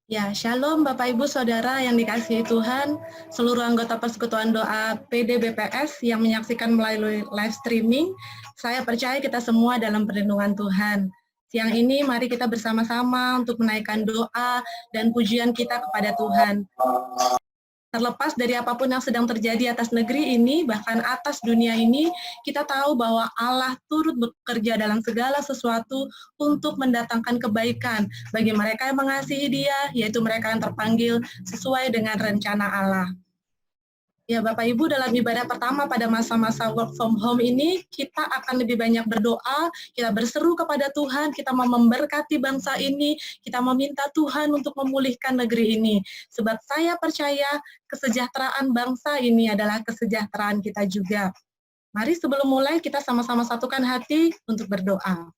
Ya, Shalom Bapak Ibu Saudara yang dikasihi Tuhan, seluruh anggota Persekutuan Doa PDBPS yang menyaksikan melalui live streaming. Saya percaya kita semua dalam perlindungan Tuhan. Siang ini mari kita bersama-sama untuk menaikkan doa dan pujian kita kepada Tuhan. Terlepas dari apapun yang sedang terjadi atas negeri ini, bahkan atas dunia ini, kita tahu bahwa Allah turut bekerja dalam segala sesuatu untuk mendatangkan kebaikan bagi mereka yang mengasihi Dia, yaitu mereka yang terpanggil sesuai dengan rencana Allah. Ya Bapak Ibu, dalam ibadah pertama pada masa-masa work from home ini, kita akan lebih banyak berdoa, kita berseru kepada Tuhan, kita mau memberkati bangsa ini, kita meminta Tuhan untuk memulihkan negeri ini. Sebab saya percaya kesejahteraan bangsa ini adalah kesejahteraan kita juga. Mari sebelum mulai kita sama-sama satukan hati untuk berdoa.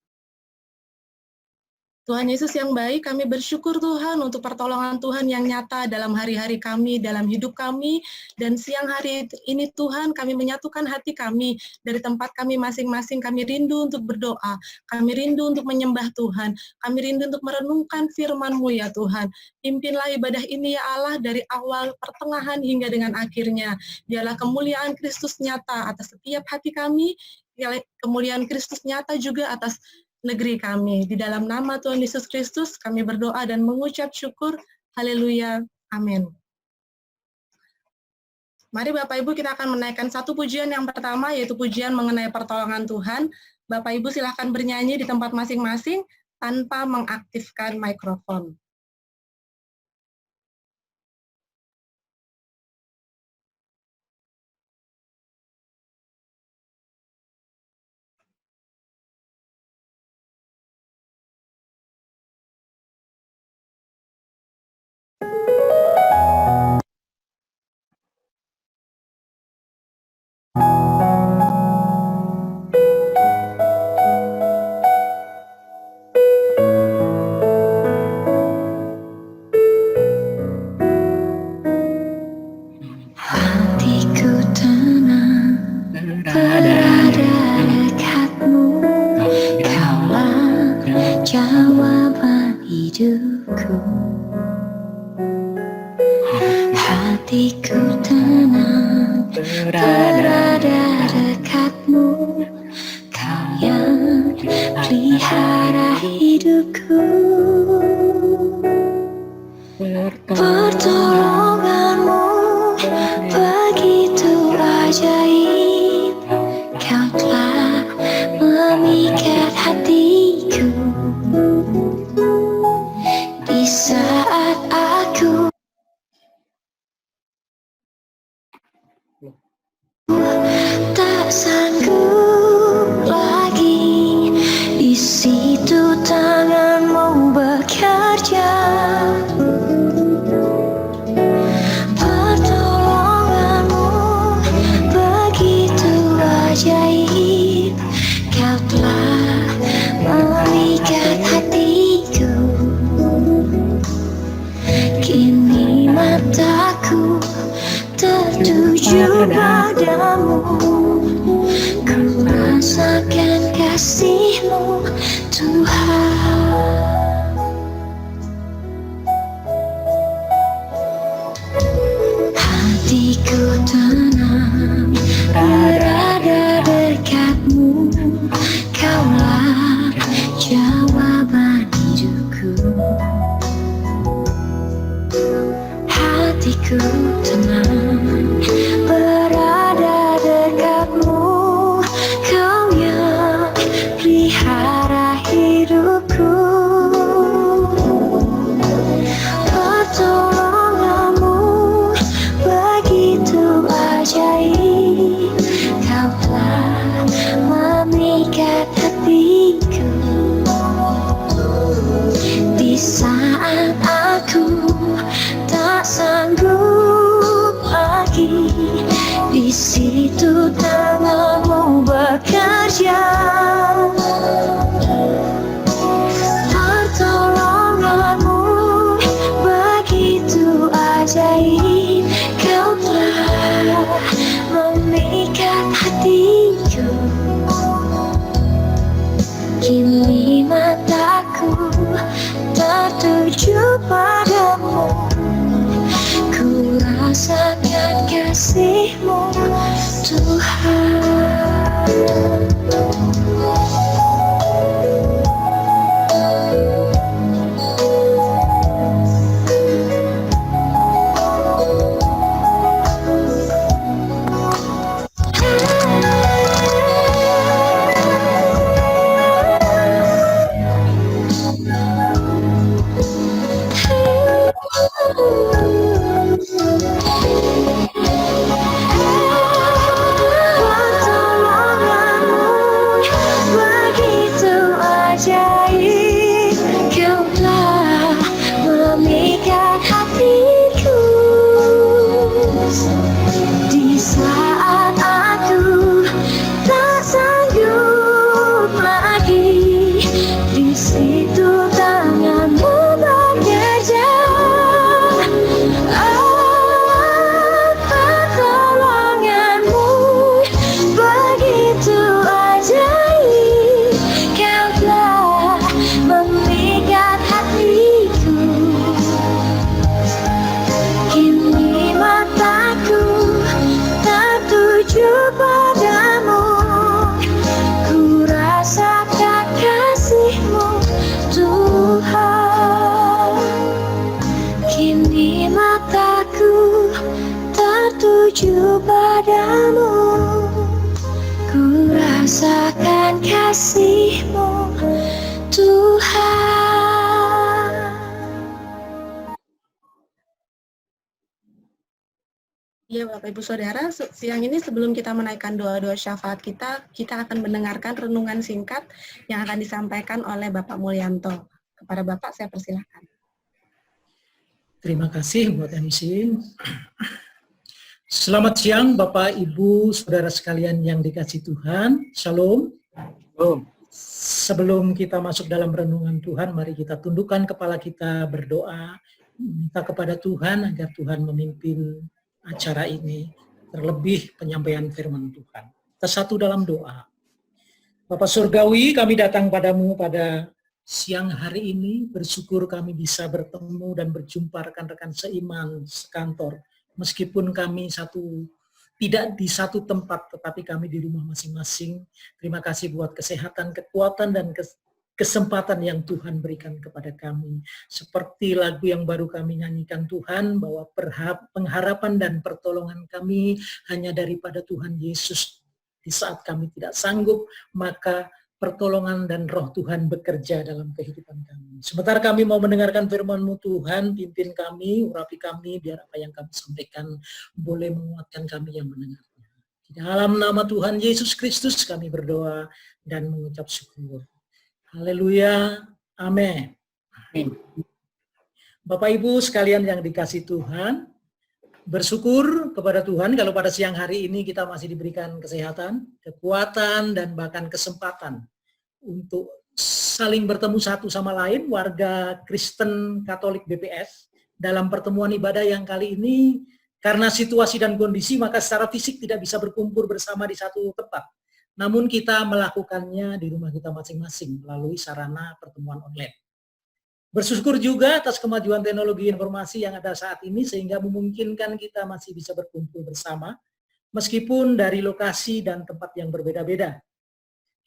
Tuhan Yesus yang baik, kami bersyukur Tuhan untuk pertolongan Tuhan yang nyata dalam hari-hari kami, dalam hidup kami, dan siang hari ini Tuhan kami menyatukan hati kami dari tempat kami masing-masing, kami rindu untuk berdoa, kami rindu untuk menyembah Tuhan, kami rindu untuk merenungkan firman-Mu ya Tuhan. Pimpinlah ibadah ini ya Allah dari awal, pertengahan hingga dengan akhirnya. Biarlah kemuliaan Kristus nyata atas setiap hati kami, kemuliaan Kristus nyata juga atas negeri kami. Di dalam nama Tuhan Yesus Kristus, kami berdoa dan mengucap syukur. Haleluya. Amin. Mari Bapak Ibu kita akan menaikkan satu pujian yang pertama, yaitu pujian mengenai pertolongan Tuhan. Bapak Ibu silahkan bernyanyi di tempat masing-masing tanpa mengaktifkan mikrofon. Hatiku tenang berada dekatmu, Kau yang pelihara hidupku. Pertolonganmu begitu ajaib, Kau telah memikat hatiku. Di saat aku tak sanggup lagi, di situ tanganmu bekerja. Pertolonganmu begitu ajaib, Kau telah memikat hatiku. Kini mataku tertuju padamu, ku rasakan kasih-Mu Tuhan. Hatiku tenang berada dekatmu, Kaulah jawaban hidupku. Hatiku tenang berada dekatmu, Kau yang pelihara hidupku. Pertolonganmu begitu ajaib, Kau telah memikat hatiku. Di saat aku tak sanggup lagi, di situ tanganmu bekerja. Pertolonganmu begitu ajaib, Kau telah memikat hatiku. Kini mataku tertuju padamu, rasakan kasih-Mu Tuhan. Tertuju padamu, ku rasakan kasih-Mu Tuhan. Ya Bapak Ibu Saudara, siang ini sebelum kita menaikkan doa-doa syafaat kita akan mendengarkan renungan singkat yang akan disampaikan oleh Bapak Mulyanto. Kepada Bapak saya persilahkan. Terima kasih buat MC. Selamat siang Bapak, Ibu, Saudara sekalian yang dikasihi Tuhan. Shalom. Shalom. Sebelum kita masuk dalam renungan Tuhan, mari kita tundukkan kepala kita berdoa, minta kepada Tuhan agar Tuhan memimpin acara ini, terlebih penyampaian firman Tuhan. Kita satu dalam doa. Bapak Surgawi, kami datang padamu pada siang hari ini, bersyukur kami bisa bertemu dan berjumpa rekan-rekan seiman, sekantor. Meskipun kami tidak di satu tempat, tetapi kami di rumah masing-masing. Terima kasih buat kesehatan, kekuatan, dan kesempatan yang Tuhan berikan kepada kami. Seperti lagu yang baru kami nyanyikan Tuhan, bahwa pengharapan dan pertolongan kami hanya daripada Tuhan Yesus. Di saat kami tidak sanggup, maka pertolongan dan roh Tuhan bekerja dalam kehidupan kami. Sebentar kami mau mendengarkan firman-Mu Tuhan, pimpin kami, urapi kami, biar apa yang kami sampaikan boleh menguatkan kami yang mendengarnya. Di dalam nama Tuhan Yesus Kristus kami berdoa dan mengucap syukur. Haleluya, amin. Bapak Ibu sekalian yang dikasihi Tuhan, bersyukur kepada Tuhan kalau pada siang hari ini kita masih diberikan kesehatan, kekuatan, dan bahkan kesempatan untuk saling bertemu satu sama lain, warga Kristen Katolik BPS, dalam pertemuan ibadah yang kali ini, karena situasi dan kondisi, maka secara fisik tidak bisa berkumpul bersama di satu tempat. Namun kita melakukannya di rumah kita masing-masing melalui sarana pertemuan online. Bersyukur juga atas kemajuan teknologi informasi yang ada saat ini sehingga memungkinkan kita masih bisa berkumpul bersama meskipun dari lokasi dan tempat yang berbeda-beda.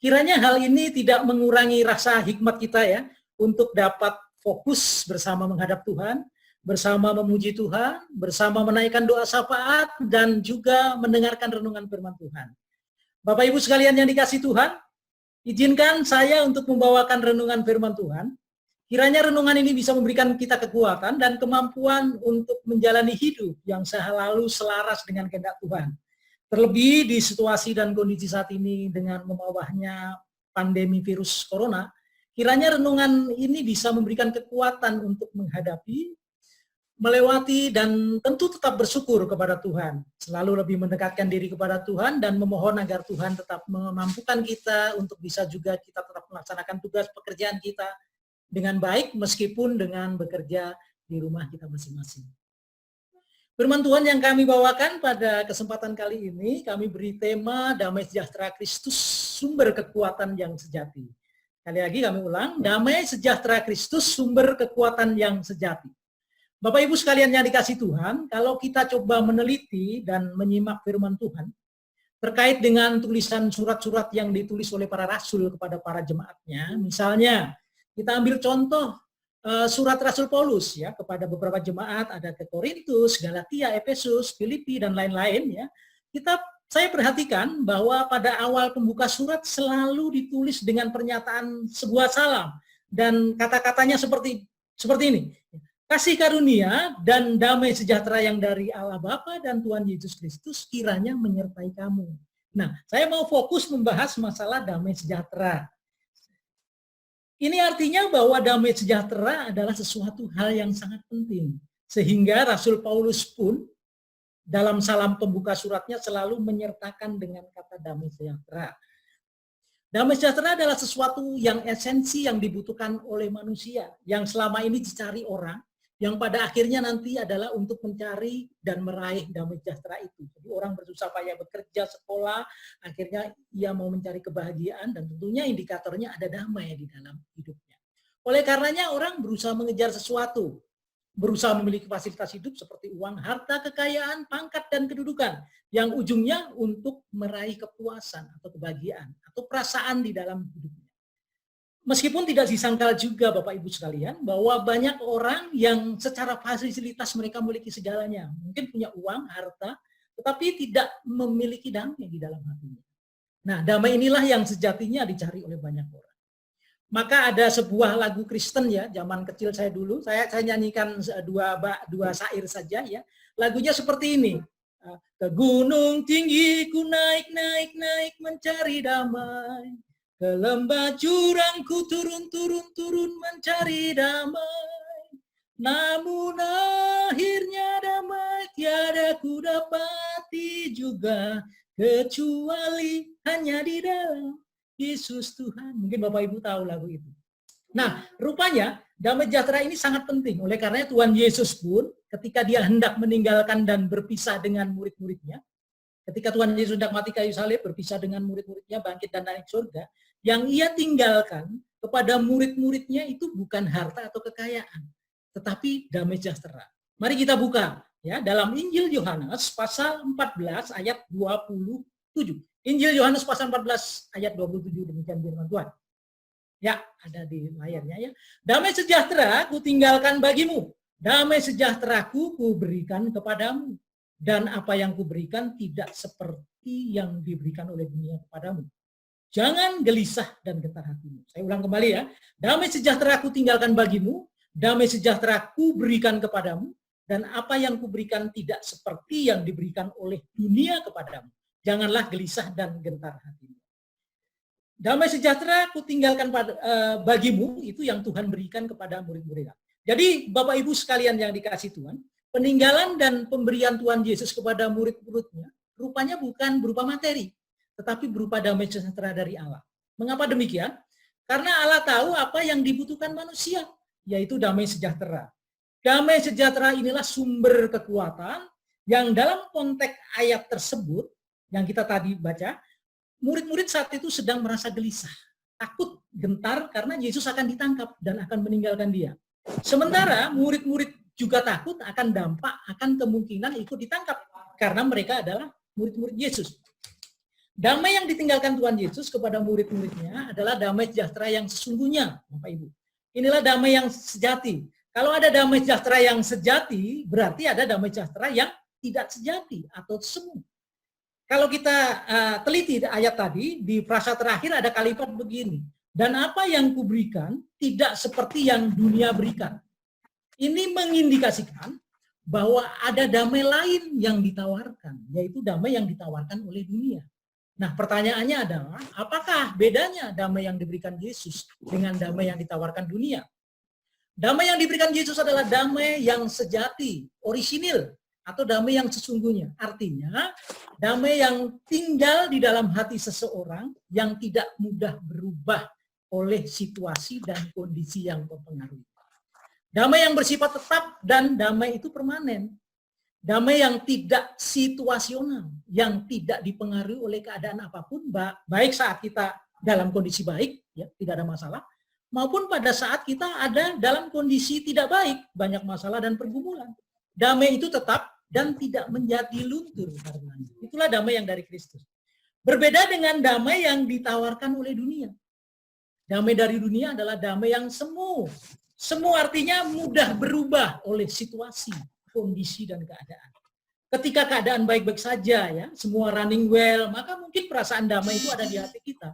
Kiranya hal ini tidak mengurangi rasa hikmat kita ya untuk dapat fokus bersama menghadap Tuhan, bersama memuji Tuhan, bersama menaikkan doa syafaat dan juga mendengarkan renungan firman Tuhan. Bapak Ibu sekalian yang dikasihi Tuhan, izinkan saya untuk membawakan renungan firman Tuhan. Kiranya renungan ini bisa memberikan kita kekuatan dan kemampuan untuk menjalani hidup yang selalu selaras dengan kehendak Tuhan. Terlebih di situasi dan kondisi saat ini dengan memawahnya pandemi virus corona, kiranya renungan ini bisa memberikan kekuatan untuk menghadapi, melewati, dan tentu tetap bersyukur kepada Tuhan. Selalu lebih mendekatkan diri kepada Tuhan dan memohon agar Tuhan tetap memampukan kita untuk bisa juga kita tetap melaksanakan tugas pekerjaan kita dengan baik meskipun dengan bekerja di rumah kita masing-masing. Firman Tuhan yang kami bawakan pada kesempatan kali ini, kami beri tema Damai Sejahtera Kristus, sumber kekuatan yang sejati. Kali lagi kami ulang, Damai Sejahtera Kristus, sumber kekuatan yang sejati. Bapak Ibu sekalian yang dikasih Tuhan, kalau kita coba meneliti dan menyimak firman Tuhan, terkait dengan tulisan surat-surat yang ditulis oleh para rasul kepada para jemaatnya, misalnya kita ambil contoh surat Rasul Paulus ya kepada beberapa jemaat, ada ke Korintus, Galatia, Efesus, Filipi dan lain-lain ya. Saya perhatikan bahwa pada awal pembuka surat selalu ditulis dengan pernyataan sebuah salam dan kata-katanya seperti ini. Kasih karunia dan damai sejahtera yang dari Allah Bapa dan Tuhan Yesus Kristus kiranya menyertai kamu. Nah, saya mau fokus membahas masalah damai sejahtera. Ini artinya bahwa damai sejahtera adalah sesuatu hal yang sangat penting. Sehingga Rasul Paulus pun dalam salam pembuka suratnya selalu menyertakan dengan kata damai sejahtera. Damai sejahtera adalah sesuatu yang esensi yang dibutuhkan oleh manusia, yang selama ini dicari orang, yang pada akhirnya nanti adalah untuk mencari dan meraih damai sejahtera itu. Jadi orang bersusah payah bekerja, sekolah, akhirnya ia mau mencari kebahagiaan dan tentunya indikatornya ada damai di dalam hidupnya. Oleh karenanya orang berusaha mengejar sesuatu, berusaha memiliki fasilitas hidup seperti uang, harta, kekayaan, pangkat, dan kedudukan, yang ujungnya untuk meraih kepuasan atau kebahagiaan atau perasaan di dalam hidupnya. Meskipun tidak disangkal juga Bapak Ibu sekalian bahwa banyak orang yang secara fasilitas mereka memiliki segalanya. Mungkin punya uang, harta, tetapi tidak memiliki damai di dalam hatinya. Nah, damai inilah yang sejatinya dicari oleh banyak orang. Maka ada sebuah lagu Kristen ya, zaman kecil saya dulu, saya nyanyikan dua syair saja ya. Lagunya seperti ini. Ke gunung tinggi ku naik mencari damai. Ke lembah jurang ku turun mencari damai. Namun akhirnya damai tiada ku dapati juga, kecuali hanya di dalam Yesus Tuhan. Mungkin Bapak Ibu tahu lagu itu. Nah, rupanya damai sejahtera ini sangat penting. Oleh karena Tuhan Yesus pun ketika dia hendak meninggalkan dan berpisah dengan murid-muridnya, ketika Tuhan Yesus hendak mati kayu salib, berpisah dengan murid-muridnya, bangkit dan naik surga, yang ia tinggalkan kepada murid-muridnya itu bukan harta atau kekayaan, tetapi damai sejahtera. Mari kita buka ya dalam Injil Yohanes pasal 14 ayat 27. Injil Yohanes pasal 14 ayat 27, demikian firman Tuhan. Ya, ada di layarnya ya. Damai sejahtera ku tinggalkan bagimu. Damai sejahteraku ku berikan kepadamu. Dan apa yang ku berikan tidak seperti yang diberikan oleh dunia kepadamu. Jangan gelisah dan gentar hatimu. Saya ulang kembali ya. Damai sejahtera ku tinggalkan bagimu. Damai sejahtera ku berikan kepadamu. Dan apa yang ku berikan tidak seperti yang diberikan oleh dunia kepadamu. Janganlah gelisah dan gentar hatimu. Damai sejahtera ku tinggalkan bagimu, itu yang Tuhan berikan kepada murid-muridnya. Jadi Bapak Ibu sekalian yang dikasih Tuhan, peninggalan dan pemberian Tuhan Yesus kepada murid-muridnya rupanya bukan berupa materi, tetapi berupa damai sejahtera dari Allah. Mengapa demikian? Karena Allah tahu apa yang dibutuhkan manusia, yaitu damai sejahtera. Damai sejahtera inilah sumber kekuatan yang dalam konteks ayat tersebut yang kita tadi baca, murid-murid saat itu sedang merasa gelisah, takut, gentar karena Yesus akan ditangkap dan akan meninggalkan dia. Sementara murid-murid juga takut akan dampak, akan kemungkinan ikut ditangkap karena mereka adalah murid-murid Yesus. Damai yang ditinggalkan Tuhan Yesus kepada murid-muridnya adalah damai sejahtera yang sesungguhnya, Bapak Ibu. Inilah damai yang sejati. Kalau ada damai sejahtera yang sejati, berarti ada damai sejahtera yang tidak sejati atau semu. Kalau kita teliti ayat tadi, di frasa terakhir ada kalimat begini. Dan apa yang kuberikan tidak seperti yang dunia berikan. Ini mengindikasikan bahwa ada damai lain yang ditawarkan, yaitu damai yang ditawarkan oleh dunia. Nah, pertanyaannya adalah, apakah bedanya damai yang diberikan Yesus dengan damai yang ditawarkan dunia? Damai yang diberikan Yesus adalah damai yang sejati, orisinil, atau damai yang sesungguhnya. Artinya, damai yang tinggal di dalam hati seseorang yang tidak mudah berubah oleh situasi dan kondisi yang mempengaruhi. Damai yang bersifat tetap dan damai itu permanen. Damai yang tidak situasional, yang tidak dipengaruhi oleh keadaan apapun, baik saat kita dalam kondisi baik, ya, tidak ada masalah, maupun pada saat kita ada dalam kondisi tidak baik, banyak masalah dan pergumulan. Damai itu tetap dan tidak menjadi luntur karenanya. Itulah damai yang dari Kristus. Berbeda dengan damai yang ditawarkan oleh dunia. Damai dari dunia adalah damai yang semu. Semu artinya mudah berubah oleh situasi, kondisi, dan keadaan. Ketika keadaan baik-baik saja, ya, semua running well, maka mungkin perasaan damai itu ada di hati kita.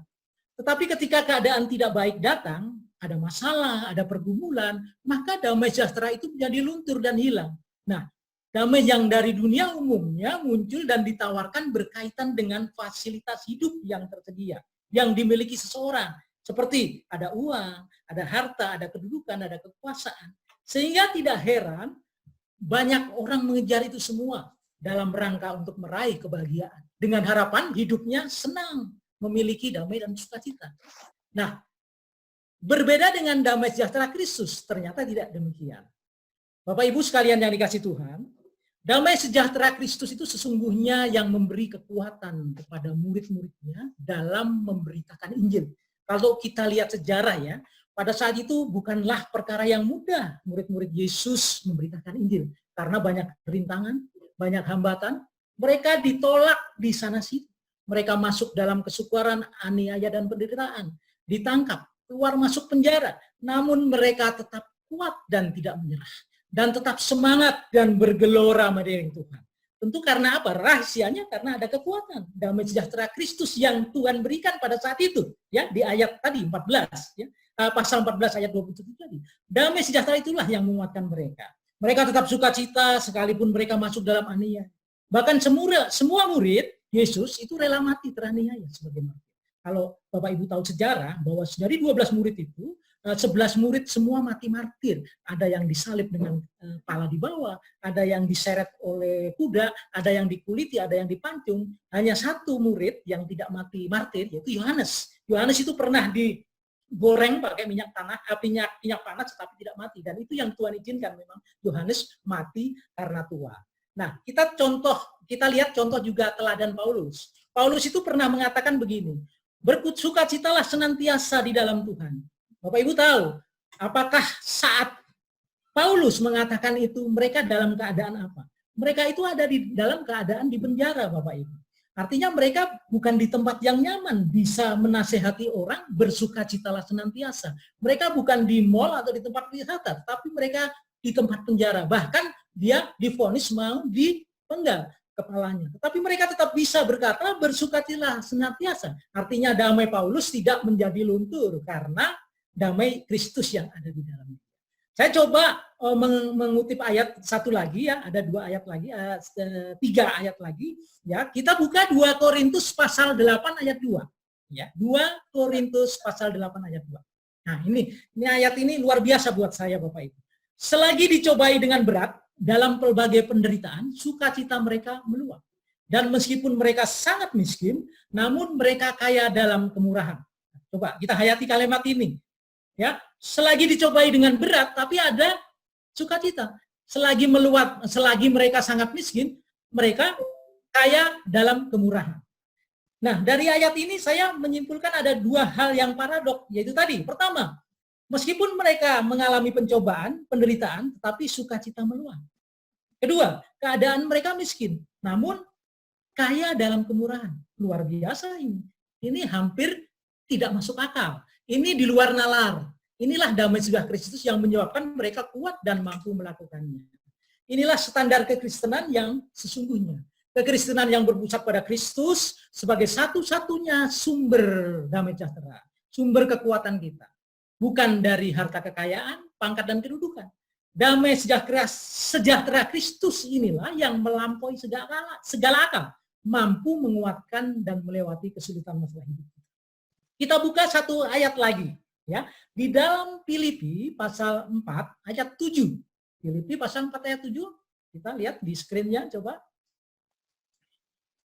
Tetapi ketika keadaan tidak baik datang, ada masalah, ada pergumulan, maka damai sejahtera itu menjadi luntur dan hilang. Nah, damai yang dari dunia umumnya muncul dan ditawarkan berkaitan dengan fasilitas hidup yang tersedia, yang dimiliki seseorang. Seperti ada uang, ada harta, ada kedudukan, ada kekuasaan. Sehingga tidak heran banyak orang mengejar itu semua dalam rangka untuk meraih kebahagiaan. Dengan harapan hidupnya senang, memiliki damai dan sukacita. Nah, berbeda dengan damai sejahtera Kristus, ternyata tidak demikian. Bapak Ibu sekalian yang dikasih Tuhan, damai sejahtera Kristus itu sesungguhnya yang memberi kekuatan kepada murid-muridnya dalam memberitakan Injil. Kalau kita lihat sejarah ya, pada saat itu bukanlah perkara yang mudah murid-murid Yesus memberitakan Injil. Karena banyak rintangan, banyak hambatan, mereka ditolak di sana-sini. Mereka masuk dalam kesukaran, aniaya, dan penderitaan. Ditangkap, keluar masuk penjara. Namun mereka tetap kuat dan tidak menyerah. Dan tetap semangat dan bergelora mengiring Tuhan. Tentu karena apa? Rahasianya karena ada kekuatan. Damai sejahtera Kristus yang Tuhan berikan pada saat itu. Ya, di ayat tadi 14. Ya, pasal 14 ayat 27 tadi. Damai sejahtera itulah yang menguatkan mereka. Mereka tetap sukacita sekalipun mereka masuk dalam aniaya. Bahkan semua murid Yesus itu rela mati teraniaya sebagai martir. Kalau Bapak Ibu tahu sejarah bahwa dari 12 murid itu 11 murid semua mati martir. Ada yang disalib dengan pala di bawah, ada yang diseret oleh kuda, ada yang dikuliti, ada yang dipancung. Hanya satu murid yang tidak mati martir yaitu Yohanes. Yohanes itu pernah digoreng pakai minyak panas tetapi tidak mati, dan itu yang Tuhan izinkan. Memang Yohanes mati karena tua. Nah, kita lihat contoh juga teladan Paulus. Paulus itu pernah mengatakan begini, bersukacitalah senantiasa di dalam Tuhan. Bapak Ibu tahu, apakah saat Paulus mengatakan itu mereka dalam keadaan apa? Mereka itu ada di dalam keadaan di penjara, Bapak Ibu. Artinya mereka bukan di tempat yang nyaman, bisa menasehati orang, bersukacitalah senantiasa. Mereka bukan di mal atau di tempat wisata, tapi mereka di tempat penjara. Bahkan dia divonis mau dipenggal kepalanya. Tetapi mereka tetap bisa berkata, bersukacitalah senantiasa. Artinya damai Paulus tidak menjadi luntur, karena damai Kristus yang ada di dalamnya. Saya coba mengutip ayat satu lagi ya, ada 2 ayat lagi, 3 ayat lagi ya. Kita buka 2 Korintus pasal 8 ayat 2. Ya, 2 Korintus pasal 8 ayat 2. Nah, ini ayat ini luar biasa buat saya Bapak Ibu. Selagi dicobai dengan berat dalam pelbagai penderitaan, sukacita mereka meluap. Dan meskipun mereka sangat miskin, namun mereka kaya dalam kemurahan. Coba kita hayati kalimat ini. Ya, selagi dicobai dengan berat, tapi ada sukacita. Selagi meluap, selagi mereka sangat miskin, mereka kaya dalam kemurahan. Nah, dari ayat ini saya menyimpulkan ada 2 hal yang paradok, yaitu tadi. Pertama, meskipun mereka mengalami pencobaan, penderitaan, tetapi sukacita meluap. Kedua, keadaan mereka miskin, namun kaya dalam kemurahan. Luar biasa ini. Ini hampir tidak masuk akal. Ini di luar nalar. Inilah damai sejahtera Kristus yang menyebabkan mereka kuat dan mampu melakukannya. Inilah standar kekristenan yang sesungguhnya. Kekristenan yang berpusat pada Kristus sebagai satu-satunya sumber damai sejahtera, sumber kekuatan kita. Bukan dari harta kekayaan, pangkat dan kedudukan. Damai sejahtera Kristus inilah yang melampaui segala akal, mampu menguatkan dan melewati kesulitan masalah hidup. Kita buka 1 ayat lagi, ya. Di dalam Filipi pasal 4 ayat 7. Filipi pasal 4 ayat 7. Kita lihat di screen-nya coba.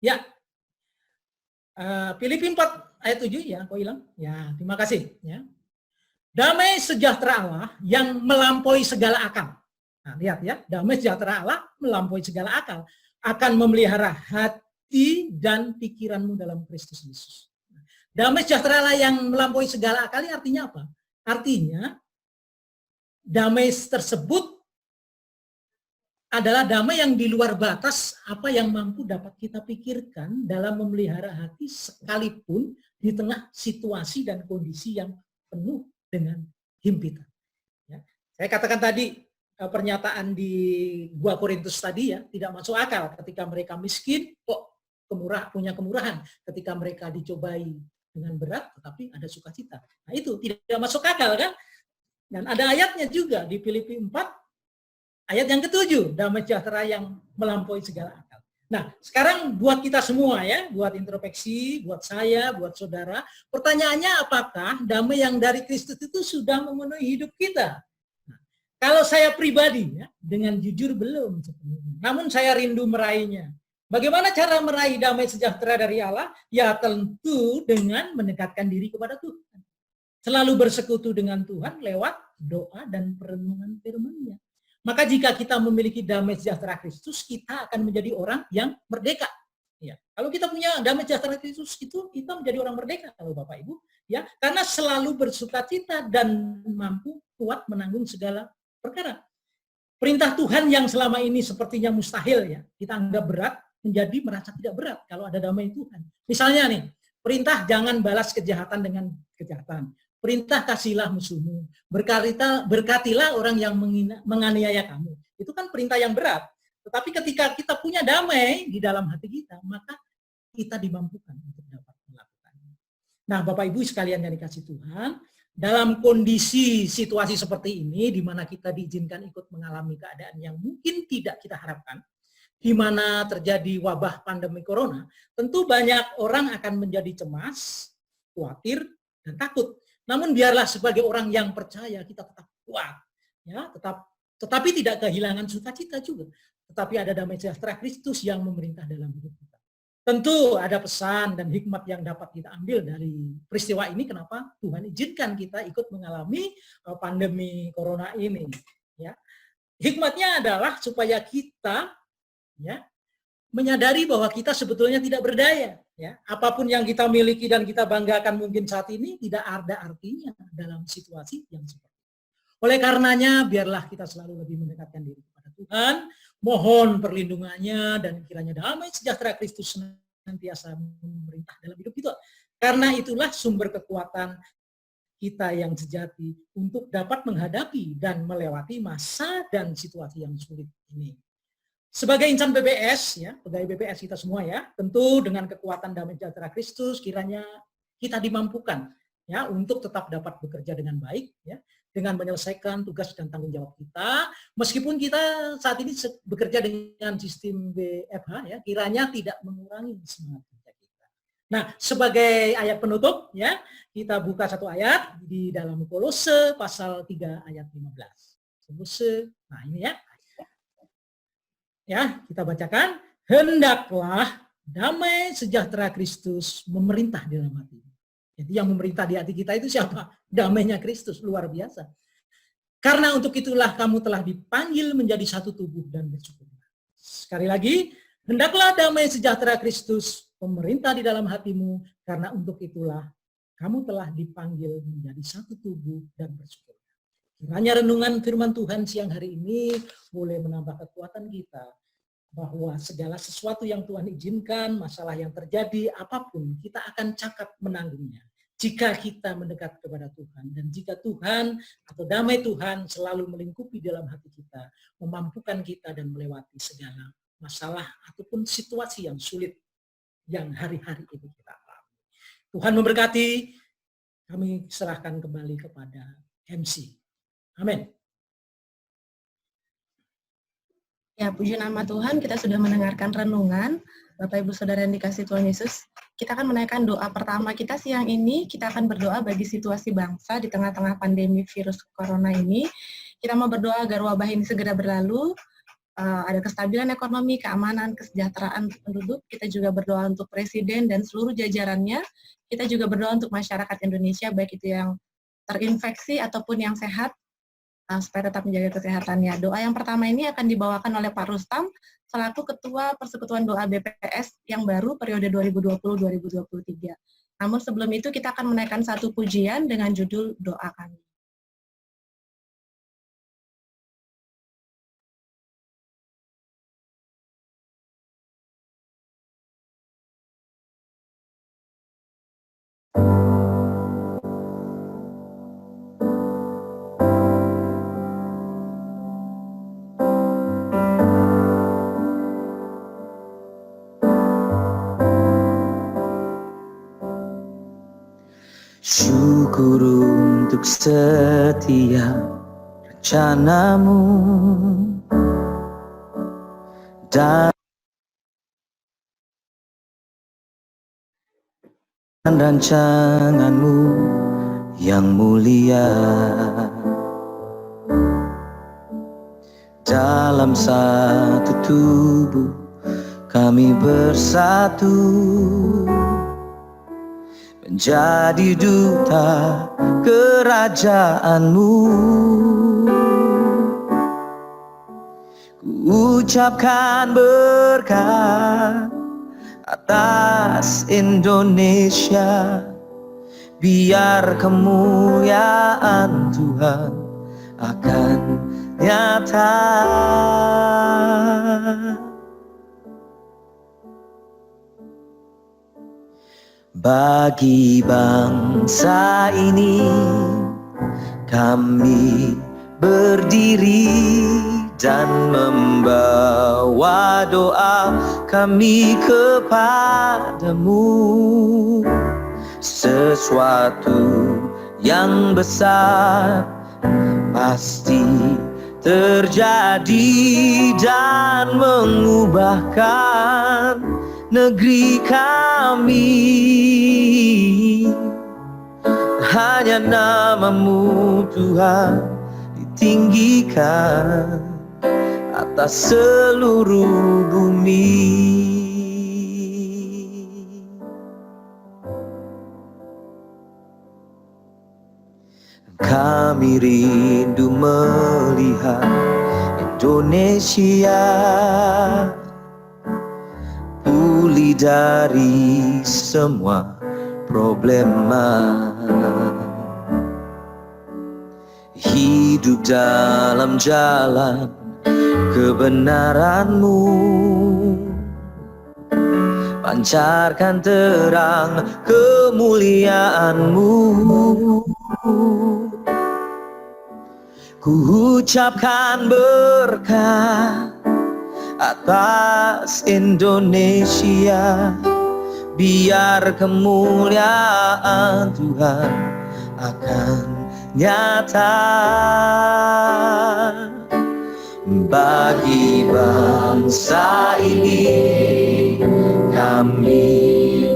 Ya. Filipi 4 ayat 7 ya, kok hilang? Ya, terima kasih, ya. Damai sejahtera Allah yang melampaui segala akal. Nah, lihat ya, damai sejahtera Allah melampaui segala akal akan memelihara hati dan pikiranmu dalam Kristus Yesus. Damai sejahtera Allah yang melampaui segala akal artinya apa? Artinya, damai tersebut adalah damai yang di luar batas apa yang mampu dapat kita pikirkan dalam memelihara hati sekalipun di tengah situasi dan kondisi yang penuh dengan himpitan. Ya. Saya katakan tadi, pernyataan di 2 Korintus tadi ya, tidak masuk akal ketika mereka miskin kok punya kemurahan, ketika mereka dicobai dengan berat tetapi ada sukacita. Nah itu tidak masuk akal kan? Dan ada ayatnya juga di Filipi 4 ayat yang ke-7, damai sejahtera yang melampaui segala akal. Nah, sekarang buat kita semua ya, buat introspeksi, buat saya, buat saudara, pertanyaannya apakah damai yang dari Kristus itu sudah memenuhi hidup kita? Nah, kalau saya pribadi ya, dengan jujur belum sepenuhnya. Namun saya rindu meraihnya. Bagaimana cara meraih damai sejahtera dari Allah? Ya tentu dengan mendekatkan diri kepada Tuhan. Selalu bersekutu dengan Tuhan lewat doa dan perenungan firman-Nya. Maka jika kita memiliki damai sejahtera Kristus, kita akan menjadi orang yang merdeka. Ya. Kalau kita punya damai sejahtera Kristus itu, kita menjadi orang merdeka, kalau Bapak Ibu. Ya, karena selalu bersukacita dan mampu kuat menanggung segala perkara. Perintah Tuhan yang selama ini sepertinya mustahil ya, kita anggap berat, menjadi merasa tidak berat kalau ada damai Tuhan. Misalnya nih, perintah jangan balas kejahatan dengan kejahatan. Perintah kasihlah musuhmu, berkatilah orang yang menganiaya kamu. Itu kan perintah yang berat. Tetapi ketika kita punya damai di dalam hati kita, maka kita dimampukan untuk dapat melakukannya. Nah, Bapak Ibu sekalian yang dikasih Tuhan, dalam kondisi situasi seperti ini, di mana kita diizinkan ikut mengalami keadaan yang mungkin tidak kita harapkan, di mana terjadi wabah pandemi corona, tentu banyak orang akan menjadi cemas, khawatir, dan takut. Namun biarlah sebagai orang yang percaya kita tetap kuat, ya, tetapi tidak kehilangan sukacita juga. Tetapi ada damai sejahtera Kristus yang memerintah dalam hidup kita. Tentu ada pesan dan hikmat yang dapat kita ambil dari peristiwa ini. Kenapa Tuhan izinkan kita ikut mengalami pandemi corona ini? Ya, hikmatnya adalah supaya kita, ya, menyadari bahwa kita sebetulnya tidak berdaya. Ya, apapun yang kita miliki dan kita banggakan mungkin saat ini tidak ada artinya dalam situasi yang seperti itu. Oleh karenanya, biarlah kita selalu lebih mendekatkan diri kepada Tuhan, mohon perlindungannya, dan kiranya damai sejahtera Kristus senantiasa memerintah dalam hidup kita. Karena itulah sumber kekuatan kita yang sejati untuk dapat menghadapi dan melewati masa dan situasi yang sulit ini. Sebagai insan BPS, ya, pegawai BPS kita semua ya, tentu dengan kekuatan damai sejahtera Kristus, kiranya kita dimampukan ya untuk tetap dapat bekerja dengan baik, ya, dengan menyelesaikan tugas dan tanggung jawab kita, meskipun kita saat ini bekerja dengan sistem WFH, ya, kiranya tidak mengurangi semangat kerja kita. Nah, sebagai ayat penutup, ya, kita buka satu ayat di dalam Kolose pasal 3 ayat 15. Kolose, nah ini ya. Ya, kita bacakan, hendaklah damai sejahtera Kristus memerintah di dalam hati. Jadi yang memerintah di hati kita itu siapa? Damainya Kristus, luar biasa. Karena untuk itulah kamu telah dipanggil menjadi satu tubuh dan bersyukur. Sekali lagi, hendaklah damai sejahtera Kristus memerintah di dalam hatimu, karena untuk itulah kamu telah dipanggil menjadi satu tubuh dan bersyukur. Kiranya renungan firman Tuhan siang hari ini boleh menambah kekuatan kita bahwa segala sesuatu yang Tuhan izinkan, masalah yang terjadi, apapun, kita akan cakap menanggungnya. Jika kita mendekat kepada Tuhan, dan jika Tuhan atau damai Tuhan selalu melingkupi dalam hati kita, memampukan kita dan melewati segala masalah ataupun situasi yang sulit yang hari-hari ini kita alami. Tuhan memberkati, kami serahkan kembali kepada MC. Amin. Ya, puji nama Tuhan, kita sudah mendengarkan renungan. Bapak Ibu Saudara yang dikasih Tuhan Yesus, kita akan menaikkan doa pertama kita siang ini. Kita akan berdoa bagi situasi bangsa di tengah-tengah pandemi virus corona ini. Kita mau berdoa agar wabah ini segera berlalu, ada kestabilan ekonomi, keamanan, kesejahteraan penduduk. Kita juga berdoa untuk Presiden dan seluruh jajarannya. Kita juga berdoa untuk masyarakat Indonesia, baik itu yang terinfeksi ataupun yang sehat, supaya tetap menjaga kesehatannya. Doa yang pertama ini akan dibawakan oleh Pak Rustam selaku Ketua Persekutuan Doa BPS yang baru periode 2020-2023. Namun sebelum itu kita akan menaikkan satu pujian dengan judul Doa Kami. untuk setiap rencanamu dan rancanganmu yang mulia. Dalam satu tubuh kami bersatu menjadi duta kerajaanmu. Ku ucapkan berkat atas Indonesia, biar kemuliaan Tuhan akan nyata. Bagi bangsa ini kami berdiri dan membawa doa kami kepadamu. Sesuatu yang besar pasti terjadi dan mengubahkan negeri kami. Hanya nama-Mu Tuhan ditinggikan atas seluruh bumi. Kami rindu melihat Indonesia pulih dari semua problema, hidup dalam jalan kebenaran-Mu, pancarkan terang kemuliaan-Mu. Ku ucapkan berkat atas Indonesia, biar kemuliaan Tuhan akan nyata. Bagi bangsa ini kami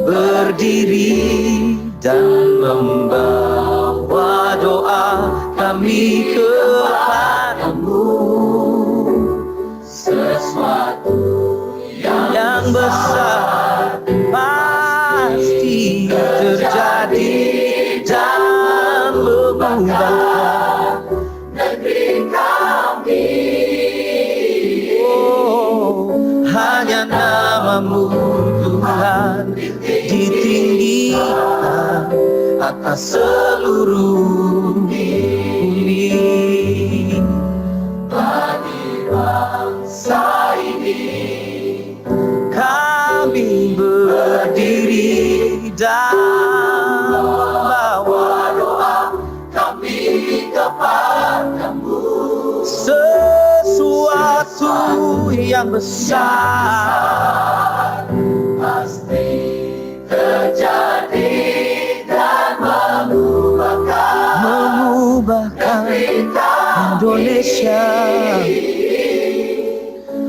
berdiri dan membawa doa kami kepadamu. Sesuatu yang besar pasti terjadi dan mengubahkan negeri kami. Oh, hanya nama-Mu Tuhan ditinggikan atas seluruh bumi. Bagi bangsa ini kami berdiri dan membawa doa kami kepadamu. Sesuatu yang besar pasti terjadi dan mengubahkan Indonesia.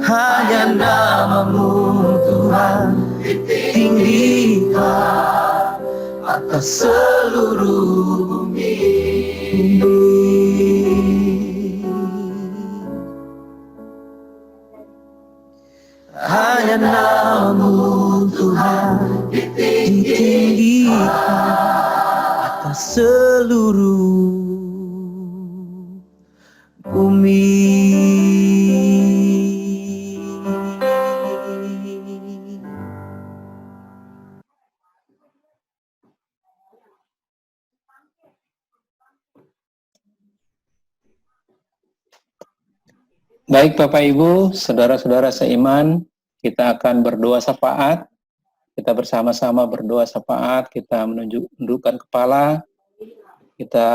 Hanya nama-Mu Tuhan ditinggikan atas seluruh bumi. Hanya nama-Mu Tuhan ditinggikan atas seluruh bumi. Baik Bapak Ibu, saudara-saudara seiman, kita akan berdoa syafaat. Kita bersama-sama berdoa syafaat, kita menundukkan kepala, kita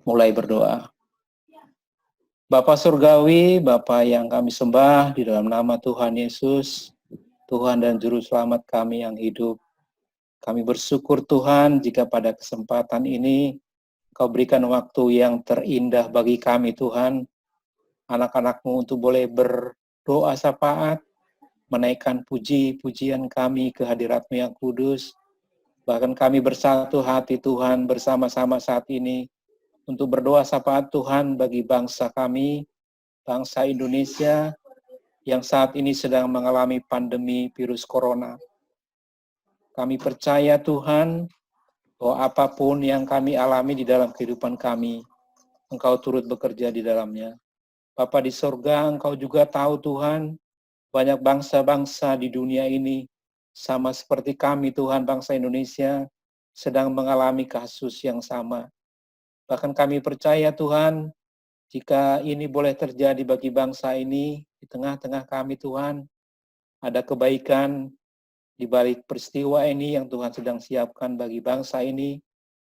mulai berdoa. Bapa Surgawi, Bapa yang kami sembah di dalam nama Tuhan Yesus, Tuhan dan Juru Selamat kami yang hidup. Kami bersyukur Tuhan jika pada kesempatan ini Kau berikan waktu yang terindah bagi kami Tuhan, anak-anak-Mu untuk boleh berdoa syafaat, menaikkan puji-pujian kami ke hadirat-Mu yang kudus. Bahkan kami bersatu hati Tuhan bersama-sama saat ini untuk berdoa syafaat Tuhan bagi bangsa kami, bangsa Indonesia yang saat ini sedang mengalami pandemi virus corona. Kami percaya Tuhan bahwa apapun yang kami alami di dalam kehidupan kami, Engkau turut bekerja di dalamnya. Bapa di sorga, Engkau juga tahu Tuhan, banyak bangsa-bangsa di dunia ini, sama seperti kami Tuhan bangsa Indonesia, sedang mengalami kasus yang sama. Bahkan kami percaya Tuhan, jika ini boleh terjadi bagi bangsa ini, di tengah-tengah kami Tuhan, ada kebaikan di balik peristiwa ini yang Tuhan sedang siapkan bagi bangsa ini,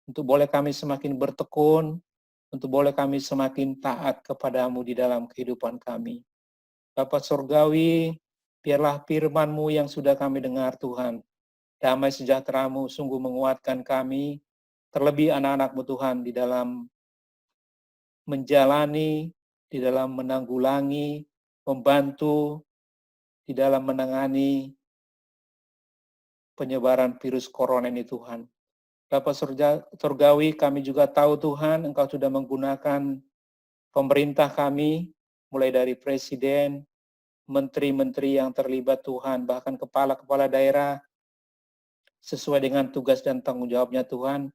untuk boleh kami semakin bertekun, untuk boleh kami semakin taat kepadamu di dalam kehidupan kami. Bapa Surgawi, biarlah firman-Mu yang sudah kami dengar Tuhan, damai sejahtera-Mu sungguh menguatkan kami, terlebih anak-anak-Mu Tuhan di dalam menjalani, di dalam menanggulangi, membantu, di dalam menangani penyebaran virus corona ini Tuhan. Bapa Surgawi, kami juga tahu Tuhan, Engkau sudah menggunakan pemerintah kami, mulai dari presiden, menteri-menteri yang terlibat Tuhan, bahkan kepala-kepala daerah, sesuai dengan tugas dan tanggung jawabnya Tuhan,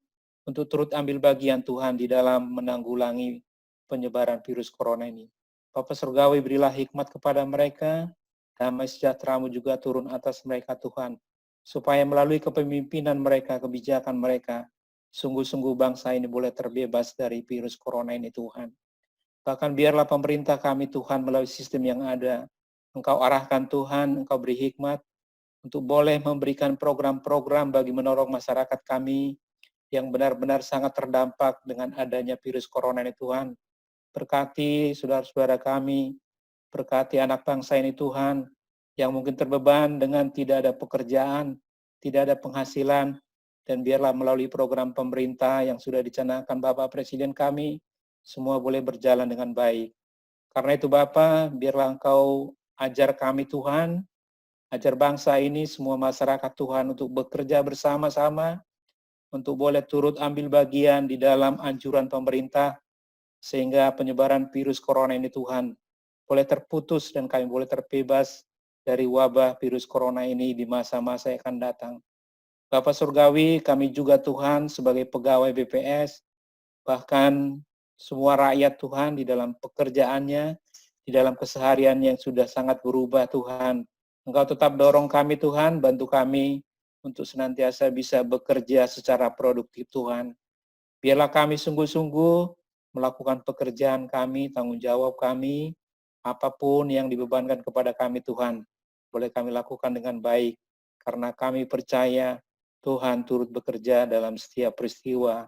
untuk turut ambil bagian Tuhan di dalam menanggulangi penyebaran virus corona ini. Bapa Surgawi, berilah hikmat kepada mereka, damai sejahtera-Mu juga turun atas mereka Tuhan, supaya melalui kepemimpinan mereka, kebijakan mereka, sungguh-sungguh bangsa ini boleh terbebas dari virus corona ini Tuhan. Bahkan biarlah pemerintah kami Tuhan melalui sistem yang ada, Engkau arahkan Tuhan, Engkau beri hikmat, untuk boleh memberikan program-program bagi menolong masyarakat kami yang benar-benar sangat terdampak dengan adanya virus corona ini Tuhan. Berkati saudara-saudara kami, berkati anak bangsa ini Tuhan, yang mungkin terbeban dengan tidak ada pekerjaan, tidak ada penghasilan, dan biarlah melalui program pemerintah yang sudah dicanangkan Bapak Presiden kami, semua boleh berjalan dengan baik. Karena itu Bapak, biarlah Engkau ajar kami Tuhan, ajar bangsa ini, semua masyarakat Tuhan untuk bekerja bersama-sama, untuk boleh turut ambil bagian di dalam anjuran pemerintah, sehingga penyebaran virus corona ini Tuhan boleh terputus dan kami boleh terbebas dari wabah virus corona ini di masa-masa yang akan datang. Bapak Surgawi, kami juga Tuhan sebagai pegawai BPS, bahkan semua rakyat Tuhan di dalam pekerjaannya, di dalam keseharian yang sudah sangat berubah Tuhan. Engkau tetap dorong kami Tuhan, bantu kami untuk senantiasa bisa bekerja secara produktif Tuhan. Biarlah kami sungguh-sungguh melakukan pekerjaan kami, tanggung jawab kami, apapun yang dibebankan kepada kami Tuhan, boleh kami lakukan dengan baik, karena kami percaya Tuhan turut bekerja dalam setiap peristiwa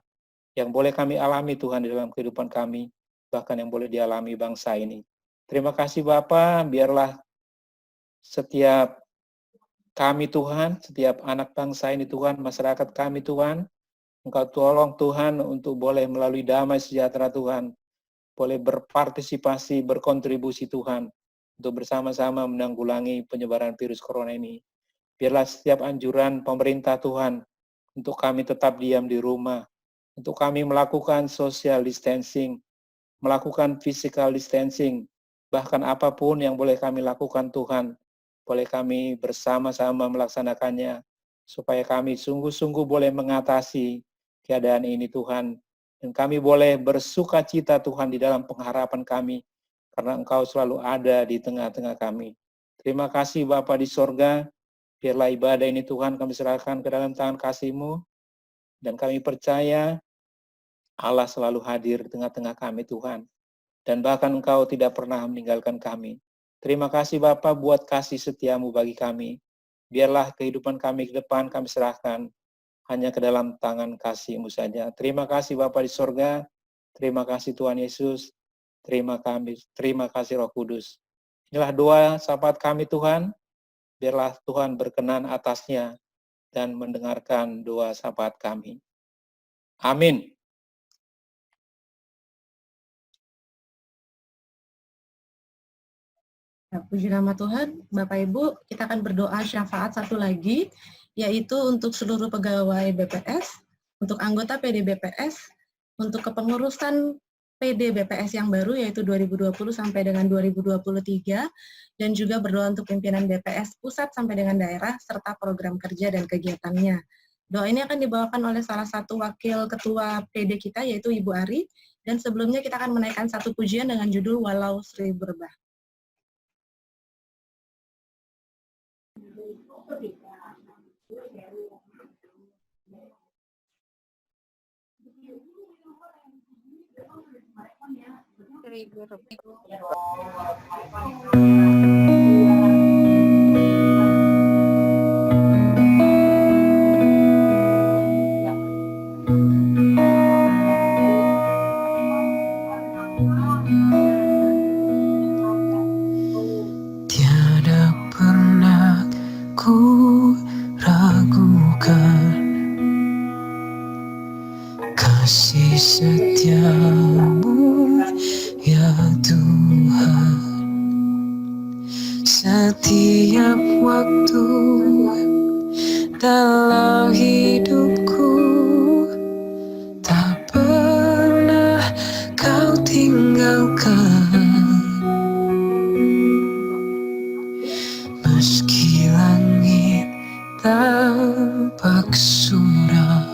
yang boleh kami alami Tuhan di dalam kehidupan kami, bahkan yang boleh dialami bangsa ini. Terima kasih Bapa, biarlah setiap kami Tuhan, setiap anak bangsa ini Tuhan, masyarakat kami Tuhan, Engkau tolong Tuhan untuk boleh melalui damai sejahtera Tuhan, boleh berpartisipasi, berkontribusi Tuhan, untuk bersama-sama menanggulangi penyebaran virus corona ini. Biarlah setiap anjuran pemerintah Tuhan, untuk kami tetap diam di rumah, untuk kami melakukan social distancing, melakukan physical distancing, bahkan apapun yang boleh kami lakukan Tuhan, boleh kami bersama-sama melaksanakannya, supaya kami sungguh-sungguh boleh mengatasi keadaan ini Tuhan, dan kami boleh bersuka cita Tuhan di dalam pengharapan kami, karena Engkau selalu ada di tengah-tengah kami. Terima kasih Bapa di sorga, biarlah ibadah ini Tuhan kami serahkan ke dalam tangan kasih-Mu, dan kami percaya Allah selalu hadir di tengah-tengah kami Tuhan, dan bahkan Engkau tidak pernah meninggalkan kami. Terima kasih Bapa buat kasih setia-Mu bagi kami. Biarlah kehidupan kami ke depan kami serahkan hanya ke dalam tangan kasih-Mu saja. Terima kasih Bapa di sorga, terima kasih Tuhan Yesus, terima kasih Roh Kudus. Inilah doa syafaat kami Tuhan, biarlah Tuhan berkenan atasnya dan mendengarkan doa syafaat kami. Amin. Nah, puji nama Tuhan, Bapak Ibu, kita akan berdoa syafaat satu lagi, yaitu untuk seluruh pegawai BPS, untuk anggota PD BPS, untuk kepengurusan PD BPS yang baru, yaitu 2020 sampai dengan 2023, dan juga berdoa untuk pimpinan BPS pusat sampai dengan daerah, serta program kerja dan kegiatannya. Doa ini akan dibawakan oleh salah satu wakil ketua PD kita, yaitu Ibu Ari, dan sebelumnya kita akan menaikkan satu pujian dengan judul Walau Seribu Rebah. Tiada pernah ku ragukan kasih setiamu ya Tuhan. Setiap waktu dalam hidupku tak pernah kau tinggalkan. Meski langit tampak suram,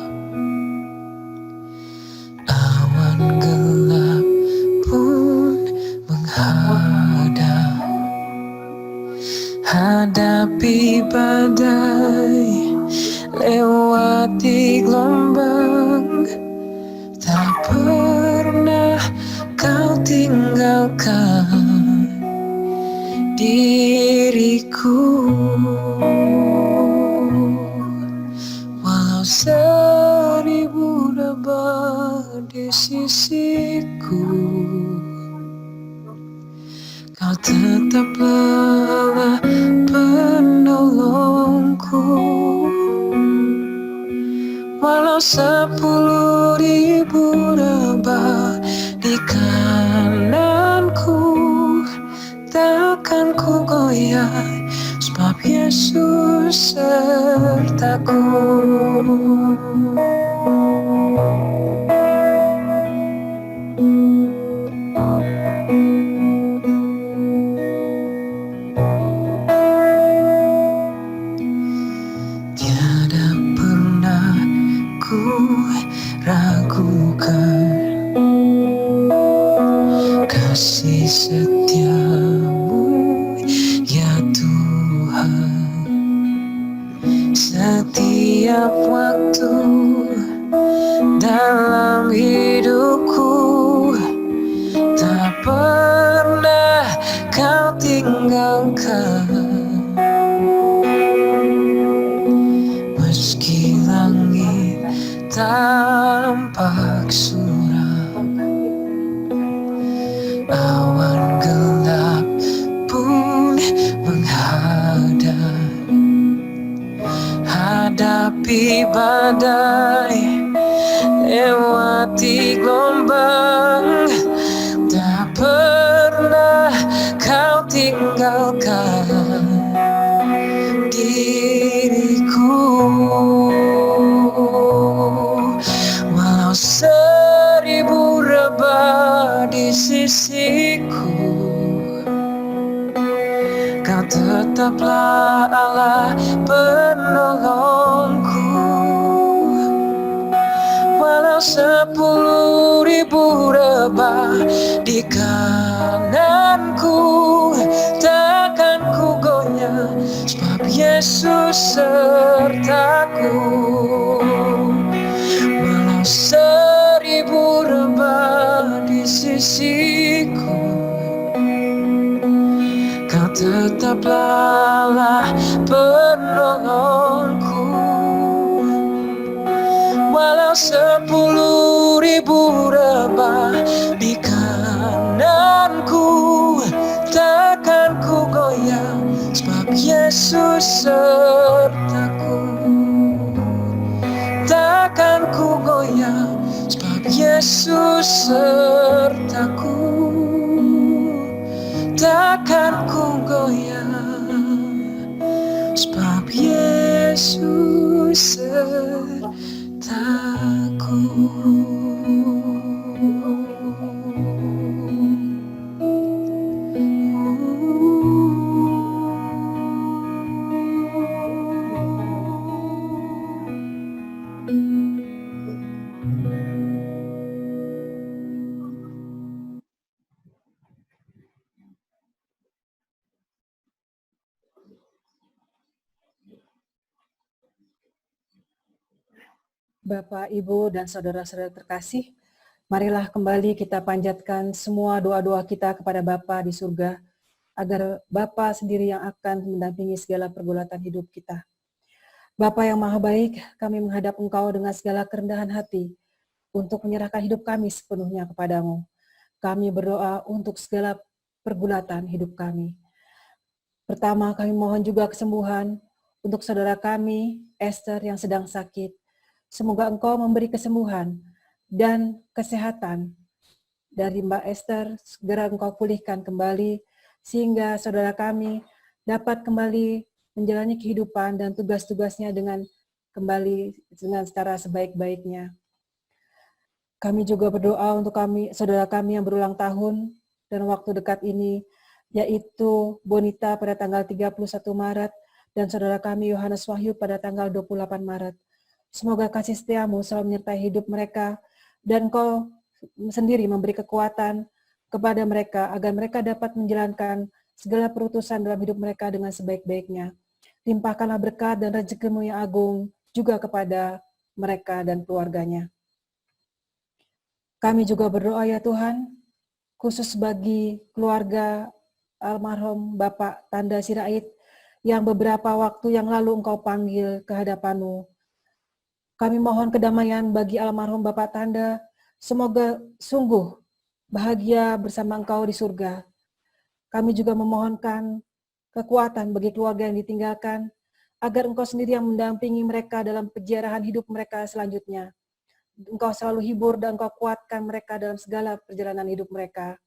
awan gelap pun menghadap. Hadapi badai, lewati gelombang, tak pernah kau tinggalkan diriku. Walau seribu rebah di sisiku, kau tetaplah penolongku. Walau 10.000 rebah di kananku, takkan ku goyah, sebab Yesus sertaku. Tiada pernah ku ragukan kasih setiamu ya Tuhan. Setiap waktu dalam hidupku tak pernah kau tinggalkan. Meski langit tampak suram, awan gelap pun menghadap. Hadapi badai, lewati gelombang, tak pernah kau tinggalkan diriku. Walau 1000 rebah di sisiku, kau tetaplah Allah penolongku. Walau 10.000 rebah di kananku, takkan ku goyah, sebab Yesus sertaku. Walau 1000 rebah di sisiku, kau tetaplah penolongku. Walau 10.000 rebah di kananku, takkan ku goyah, sebab Yesus sertaku. Takkan ku goyah, sebab Yesus sertaku. Takkan ku goyah. goyang, sebab Yesus sertaku. Bapak, Ibu, dan saudara-saudara terkasih, marilah kembali kita panjatkan semua doa-doa kita kepada Bapa di surga, agar Bapa sendiri yang akan mendampingi segala pergulatan hidup kita. Bapa yang maha baik, kami menghadap Engkau dengan segala kerendahan hati, untuk menyerahkan hidup kami sepenuhnya kepadamu. Kami berdoa untuk segala pergulatan hidup kami. Pertama, kami mohon juga kesembuhan untuk saudara kami, Esther, yang sedang sakit. Semoga Engkau memberi kesembuhan dan kesehatan dari Mbak Esther, segera Engkau pulihkan kembali, sehingga saudara kami dapat kembali menjalani kehidupan dan tugas-tugasnya dengan secara sebaik-baiknya. Kami juga berdoa untuk saudara kami yang berulang tahun dan waktu dekat ini, yaitu Bonita pada tanggal 31 Maret dan saudara kami Yohanes Wahyu pada tanggal 28 Maret. Semoga kasih setiamu selalu menyertai hidup mereka, dan Engkau sendiri memberi kekuatan kepada mereka, agar mereka dapat menjalankan segala perutusan dalam hidup mereka dengan sebaik-baiknya. Limpahkanlah berkat dan rezeki-Mu yang agung juga kepada mereka dan keluarganya. Kami juga berdoa ya Tuhan, khusus bagi keluarga almarhum Bapak Tanda Sirait, yang beberapa waktu yang lalu Engkau panggil ke hadapan-Mu. Kami mohon kedamaian bagi almarhum Bapak Tanda, semoga sungguh bahagia bersama Engkau di surga. Kami juga memohonkan kekuatan bagi keluarga yang ditinggalkan, agar Engkau sendiri yang mendampingi mereka dalam peziarahan hidup mereka selanjutnya. Engkau selalu hibur dan Engkau kuatkan mereka dalam segala perjalanan hidup mereka.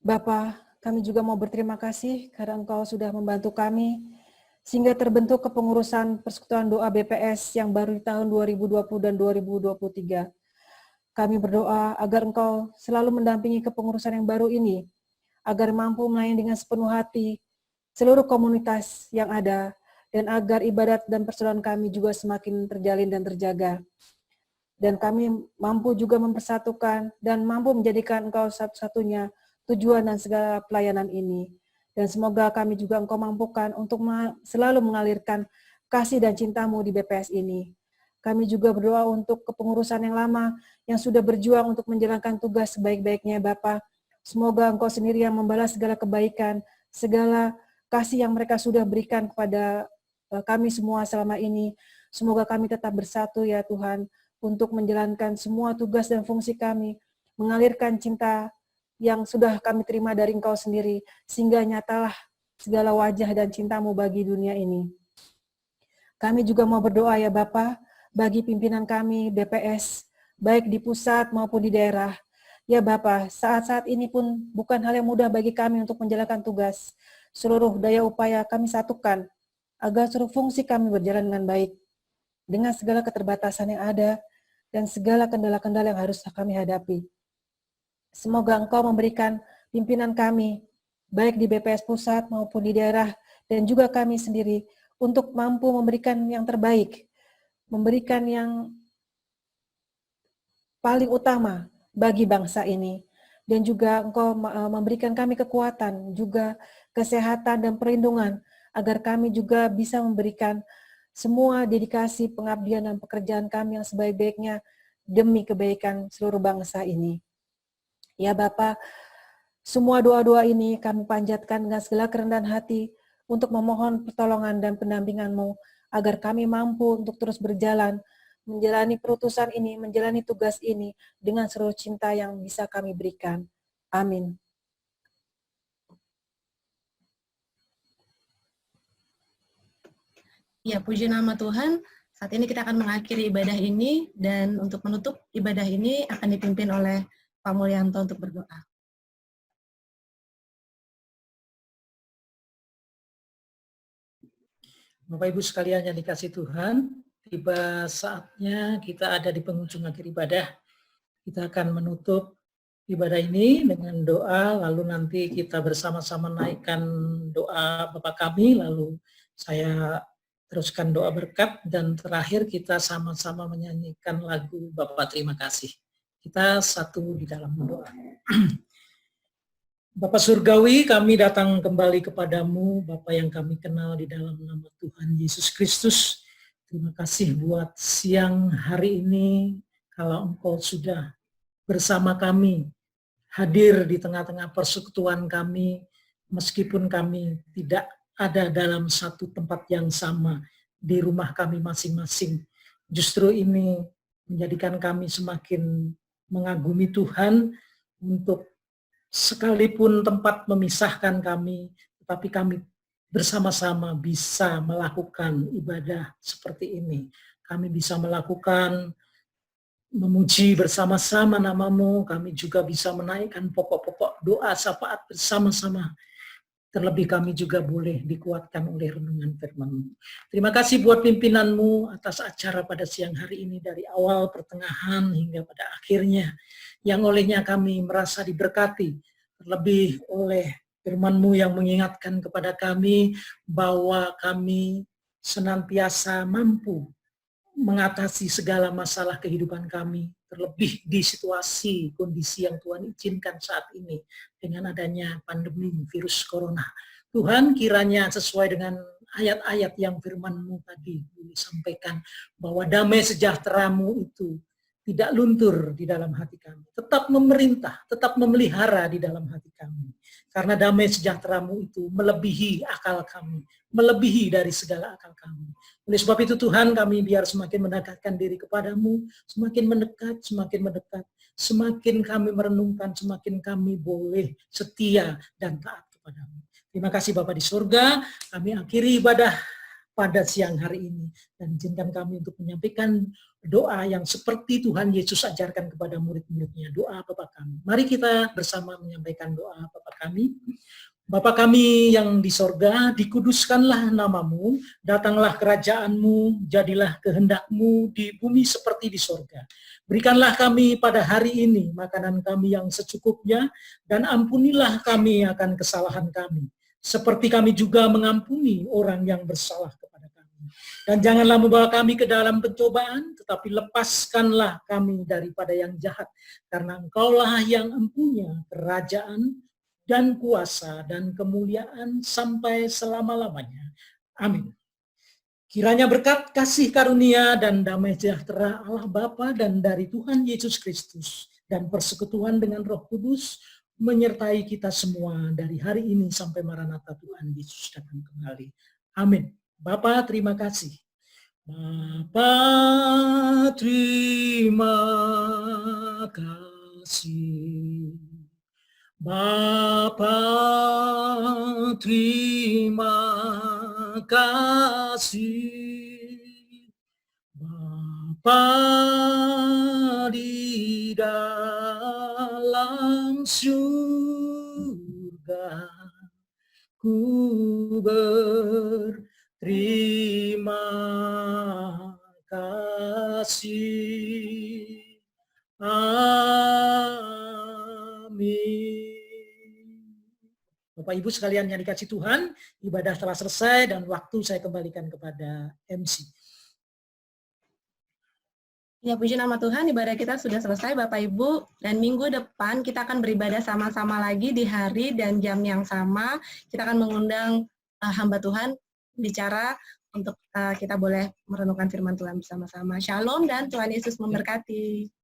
Bapa, kami juga mau berterima kasih karena Engkau sudah membantu kami, sehingga terbentuk kepengurusan Persekutuan Doa BPS yang baru di tahun 2020 dan 2023. Kami berdoa agar Engkau selalu mendampingi kepengurusan yang baru ini, agar mampu melayani dengan sepenuh hati seluruh komunitas yang ada, dan agar ibadat dan persaudaraan kami juga semakin terjalin dan terjaga. Dan kami mampu juga mempersatukan dan mampu menjadikan Engkau satu-satunya tujuan dan segala pelayanan ini. Dan semoga kami juga Engkau mampukan untuk selalu mengalirkan kasih dan cinta-Mu di BPS ini. Kami juga berdoa untuk kepengurusan yang lama yang sudah berjuang untuk menjalankan tugas sebaik-baiknya Bapa. Semoga Engkau sendiri yang membalas segala kebaikan, segala kasih yang mereka sudah berikan kepada kami semua selama ini. Semoga kami tetap bersatu ya Tuhan, untuk menjalankan semua tugas dan fungsi kami, mengalirkan cinta yang sudah kami terima dari Engkau sendiri, sehingga nyatalah segala wajah dan cinta-Mu bagi dunia ini. Kami juga mau berdoa ya Bapa, bagi pimpinan kami BPS, baik di pusat maupun di daerah. Ya Bapa, saat-saat ini pun bukan hal yang mudah bagi kami untuk menjalankan tugas. Seluruh daya upaya kami satukan, agar seluruh fungsi kami berjalan dengan baik, dengan segala keterbatasan yang ada, dan segala kendala-kendala yang harus kami hadapi. Semoga Engkau memberikan pimpinan kami, baik di BPS pusat maupun di daerah, dan juga kami sendiri, untuk mampu memberikan yang terbaik, memberikan yang paling utama bagi bangsa ini. Dan juga Engkau memberikan kami kekuatan, juga kesehatan dan perlindungan, agar kami juga bisa memberikan semua dedikasi, pengabdian, dan pekerjaan kami yang sebaik-baiknya demi kebaikan seluruh bangsa ini. Ya Bapa, semua doa-doa ini kami panjatkan dengan segala kerendahan hati untuk memohon pertolongan dan pendampingan-Mu, agar kami mampu untuk terus berjalan, menjalani perutusan ini, menjalani tugas ini dengan seluruh cinta yang bisa kami berikan. Amin. Ya, puji nama Tuhan. Saat ini kita akan mengakhiri ibadah ini, dan untuk menutup ibadah ini akan dipimpin oleh Pak Mulyanto untuk berdoa. Bapak Ibu sekalian yang dikasih Tuhan, tiba saatnya kita ada di penghujung akhir ibadah. Kita akan menutup ibadah ini dengan doa, lalu nanti kita bersama-sama naikkan doa Bapa kami, lalu saya teruskan doa berkat, dan terakhir kita sama-sama menyanyikan lagu Bapa Terima Kasih. Kita satu di dalam doa. Bapa Surgawi, kami datang kembali kepadamu, Bapa yang kami kenal di dalam nama Tuhan Yesus Kristus. Terima kasih buat siang hari ini, kalau Engkau sudah bersama kami, hadir di tengah-tengah persekutuan kami, meskipun kami tidak ada dalam satu tempat yang sama di rumah kami masing-masing. Justru ini menjadikan kami semakin mengagumi Tuhan, untuk sekalipun tempat memisahkan kami, tetapi kami bersama-sama bisa melakukan ibadah seperti ini. Kami bisa melakukan memuji bersama-sama nama-Mu, kami juga bisa menaikkan pokok-pokok doa syafaat bersama-sama. Terlebih kami juga boleh dikuatkan oleh renungan firman-Mu. Terima kasih buat pimpinan-Mu atas acara pada siang hari ini, dari awal, pertengahan, hingga pada akhirnya, yang olehnya kami merasa diberkati, terlebih oleh firman-Mu yang mengingatkan kepada kami bahwa kami senantiasa mampu mengatasi segala masalah kehidupan kami, terlebih di situasi kondisi yang Tuhan izinkan saat ini dengan adanya pandemi virus corona. Tuhan, kiranya sesuai dengan ayat-ayat yang firman-Mu tadi disampaikan, bahwa damai sejahtera-Mu itu tidak luntur di dalam hati kami, tetap memerintah, tetap memelihara di dalam hati kami. Karena damai sejahtera-Mu itu melebihi akal kami, melebihi dari segala akal kami. Oleh sebab itu Tuhan, kami biar semakin mendekatkan diri kepadamu, semakin mendekat, semakin kami merenungkan, semakin kami boleh setia dan taat kepadamu. Terima kasih Bapa di surga, kami akhiri ibadah pada siang hari ini, dan izinkan kami untuk menyampaikan doa yang seperti Tuhan Yesus ajarkan kepada murid-muridnya, doa Bapa kami. Mari kita bersama menyampaikan doa Bapa kami. Bapa kami yang di sorga, dikuduskanlah nama-Mu, datanglah kerajaan-Mu, jadilah kehendak-Mu di bumi seperti di sorga. Berikanlah kami pada hari ini makanan kami yang secukupnya, dan ampunilah kami akan kesalahan kami, seperti kami juga mengampuni orang yang bersalah kepada kami. Dan janganlah membawa kami ke dalam pencobaan, tetapi lepaskanlah kami daripada yang jahat, karena Engkaulah yang empunya kerajaan, dan kuasa, dan kemuliaan sampai selama-lamanya. Amin. Kiranya berkat, kasih karunia, dan damai sejahtera Allah Bapa dan dari Tuhan Yesus Kristus, dan persekutuan dengan Roh Kudus, menyertai kita semua dari hari ini sampai Maranatha Tuhan Yesus datang kembali. Amin. Bapa, terima kasih. Bapa, terima kasih. Bapa, terima kasih. Bapa di dalam surga, ku berterima kasih. Amin. Bapak Ibu sekalian yang dikasih Tuhan, ibadah telah selesai dan waktu saya kembalikan kepada MC. Ya, puji nama Tuhan, ibadah kita sudah selesai Bapak Ibu, dan minggu depan kita akan beribadah sama-sama lagi di hari dan jam yang sama. Kita akan mengundang hamba Tuhan bicara untuk kita boleh merenungkan firman Tuhan bersama-sama. Shalom dan Tuhan Yesus memberkati.